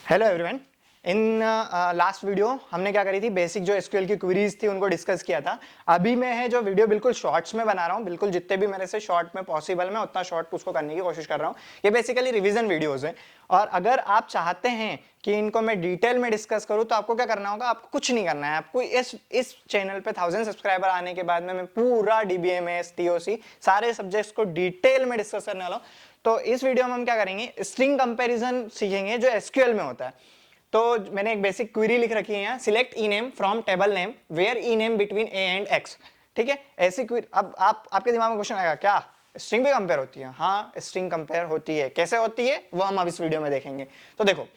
Hello everyone. In last video हमने क्या करी थी, बेसिक जो एसक्यूएल की क्वेरीज थी उनको डिस्कस किया था। अभी मैं है जो वीडियो बिल्कुल शॉर्ट्स में बना रहा हूँ, बिल्कुल जितने भी मेरे से शॉर्ट में पॉसिबल मैं उतना शॉर्ट उसको करने की कोशिश कर रहा हूँ। ये बेसिकली रिवीजन वीडियोस हैं और अगर आप चाहते हैं कि इनको मैं डिटेल में डिस्कस करूँ तो आपको क्या करना होगा, आपको कुछ नहीं करना है। आपको इस चैनल पे 1000 सब्सक्राइबर आने के बाद में मैं पूरा डीबीएमएस टीओसी सारे सब्जेक्ट्स को डिटेल में डिस्कस करने वाला हूँ। तो इस वीडियो में हम क्या करेंगे, स्ट्रिंग कंपैरिजन सीखेंगे जो एसक्यूएल में होता है। तो मैंने एक बेसिक क्वेरी लिख रखी है यहाँ, select E name from table name where E name between A and X. ठीक है, ऐसी क्वेरी। अब आपके दिमाग में क्वेश्चन आएगा, क्या स्ट्रिंग भी कंपेयर होती है? हाँ, स्ट्रिंग कंपेयर होती है। कैसे होती है वो हम अब इस वीडियो में देखेंगे। तो देखो,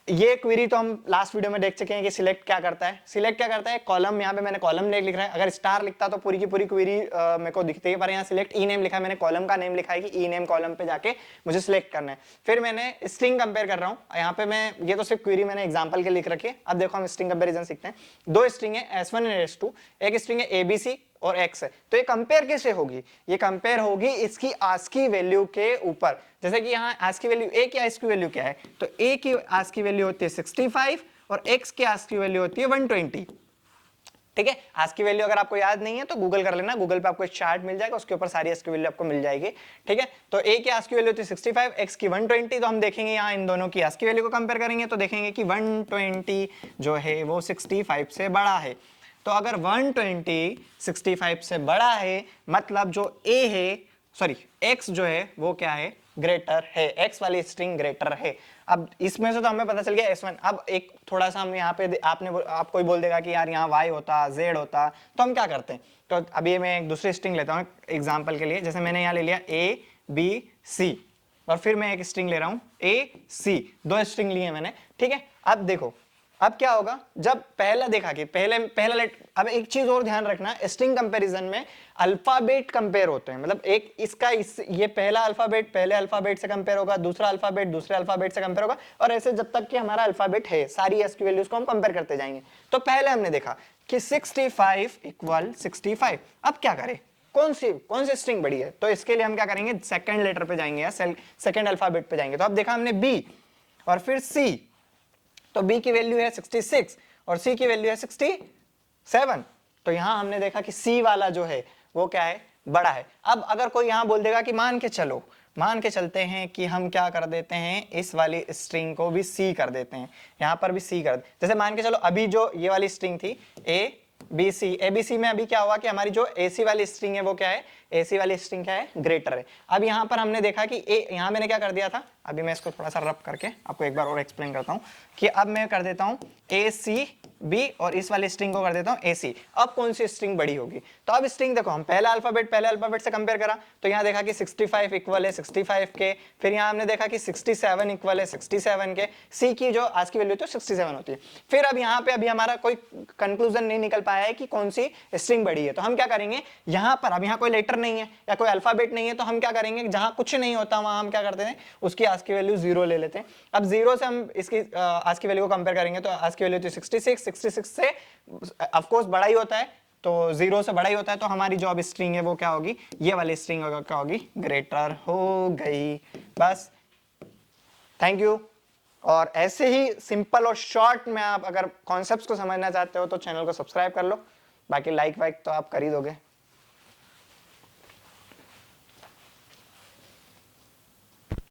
ये क्वेरी तो हम लास्ट वीडियो में देख चुके हैं कि सिलेक्ट क्या करता है। सिलेक्ट क्या करता है, कॉलम, यहाँ पे मैंने कॉलम नेम लिख रहा है। अगर स्टार लिखता तो पूरी की पूरी क्वेरी मेरे को दिखती है, पर यहाँ सिलेक्ट ई नेम लिखा है, मैंने कॉलम का नेम लिखा है कि ई नेम कॉलम पे जाके मुझे सिलेक्ट करना है। फिर मैंने स्ट्रिंग कंपेयर कर रहा हूँ यहाँ पे। मैं ये तो सिर्फ क्वेरी मैंने एग्जाम्पल के लिख रखी है। अब देखो हम स्ट्रिंग कंपेरिजन सीखते हैं। दो स्ट्रिंग है S1 एंड S2, एक स्ट्रिंग है ABC और X है। तो ये कंपेयर कैसे होगी? ये कंपेयर होगी इसकी आस्की वैल्यू के ऊपर। जैसे कि यहाँ आस्की वैल्यू A की आस्की वैल्यू क्या है, तो A की आस्की वैल्यू होती है 65 और X की आस्की वैल्यू होती है 120। ठीक है, आस्की वैल्यू अगर आपको याद नहीं है तो गूगल कर लेना, गूगल पे आपको एक चार्ट मिल जाएगा, उसके ऊपर सारी आस्की वैल्यू आपको मिल जाएगी। ठीक है, तो A की आस्की वैल्यू होती है 65, X की 120। तो हम देखेंगे यहाँ इन दोनों की आस्की वैल्यू को कंपेयर करेंगे तो देखेंगे कि 120 जो है वो 65 से बड़ा है। तो अगर 120 65 से बड़ा है, मतलब जो A है, सॉरी X जो है वो क्या है, ग्रेटर है। X वाली स्ट्रिंग ग्रेटर है। अब इसमें से तो हमें पता चल गया S1। अब एक थोड़ा सा हम यहाँ पे आप कोई बोल देगा कि यार यहाँ Y होता, Z होता, तो हम क्या करते हैं। तो अभी मैं एक दूसरी स्ट्रिंग लेता हूँ एग्जाम्पल के लिए। जैसे मैंने यहाँ ले लिया ABC और फिर मैं एक स्ट्रिंग ले रहा हूँ AC। दो स्ट्रिंग लिए मैंने। ठीक है, अब देखो अब क्या होगा, जब पहला देखा कि पहला लेटर। अब एक चीज और ध्यान रखना, स्ट्रिंग कंपैरिजन में अल्फाबेट कंपेयर होते हैं। मतलब एक इसका ये पहला अल्फाबेट पहले अल्फाबेट से कंपेयर होगा, दूसरा अल्फाबेट दूसरे अल्फाबेट से कंपेयर होगा, और ऐसे जब तक कि हमारा अल्फाबेट है सारी एस की वैल्यूज को हम कंपेयर करते जाएंगे। तो पहले हमने देखा कि 65 इक्वल 65। अब क्या करें, कौन सी स्ट्रिंग बड़ी है? तो इसके लिए हम क्या करेंगे, सेकंड लेटर पे जाएंगे या सेकंड अल्फाबेट पे जाएंगे। तो अब देखा हमने B और फिर C, तो B की वैल्यू है 66 और C की वैल्यू है 67। तो यहां हमने देखा कि C वाला जो है वो क्या है, बड़ा है। अब अगर कोई यहां बोल देगा कि मान के चलते हैं कि हम क्या कर देते हैं, इस वाली स्ट्रिंग को भी C कर देते हैं, यहां पर भी C कर। जैसे मान के चलो अभी जो ये वाली स्ट्रिंग थी ABC में अभी क्या हुआ कि हमारी जो AC वाली स्ट्रिंग है वो क्या है, AC वाली स्ट्रिंग क्या है, ग्रेटर है। अब यहां पर हमने देखा कि यहां मैंने क्या कर दिया था, अभी मैं इसको थोड़ा सा रब करके आपको एक बार और एक्सप्लेन करता हूं कि अब मैं कर देता हूं ACB और इस वाली स्ट्रिंग को कर देता हूं AC। अब कौन सी स्ट्रिंग बड़ी होगी? तो अब स्ट्रिंग देखो, हम पहले अल्फाबेट से कंपेयर करा तो यहां देखा कि 65 इक्वल है 65 के, फिर यहां हमने देखा कि 67 इक्वल है 67 के। C की जो आज की वैल्यू तो 67 होती है। फिर अब यहां पे अभी हमारा कोई कंक्लूजन नहीं निकल पाया है कि कौन सी स्ट्रिंग बड़ी है। तो हम क्या करेंगे, यहां पर अब यहां कोई लेटर नहीं है या कोई अल्फाबेट नहीं है, तो हम क्या करेंगे, जहां कुछ नहीं होता वहां हम क्या करते हैं, उसकी आज की वैल्यू 0 ले लेते हैं। अब 0 से हम इसकी आज की वैल्यू को कंपेयर करेंगे तो आज की वैल्यू थी 66 से ऑफ कोर्स बड़ा ही होता है, तो 0 से बड़ा ही होता है। तो हमारी जो अब स्ट्रिंग है वो क्या होगी, ये वाली स्ट्रिंग क्या होगी, ग्रेटर हो गई। बस, थैंक यू। और ऐसे ही सिंपल और शॉर्ट में आप अगर कॉन्सेप्ट्स को समझना चाहते हो तो चैनल को सब्सक्राइब कर लो, बाकी लाइक वाइक तो आप कर ही दोगे।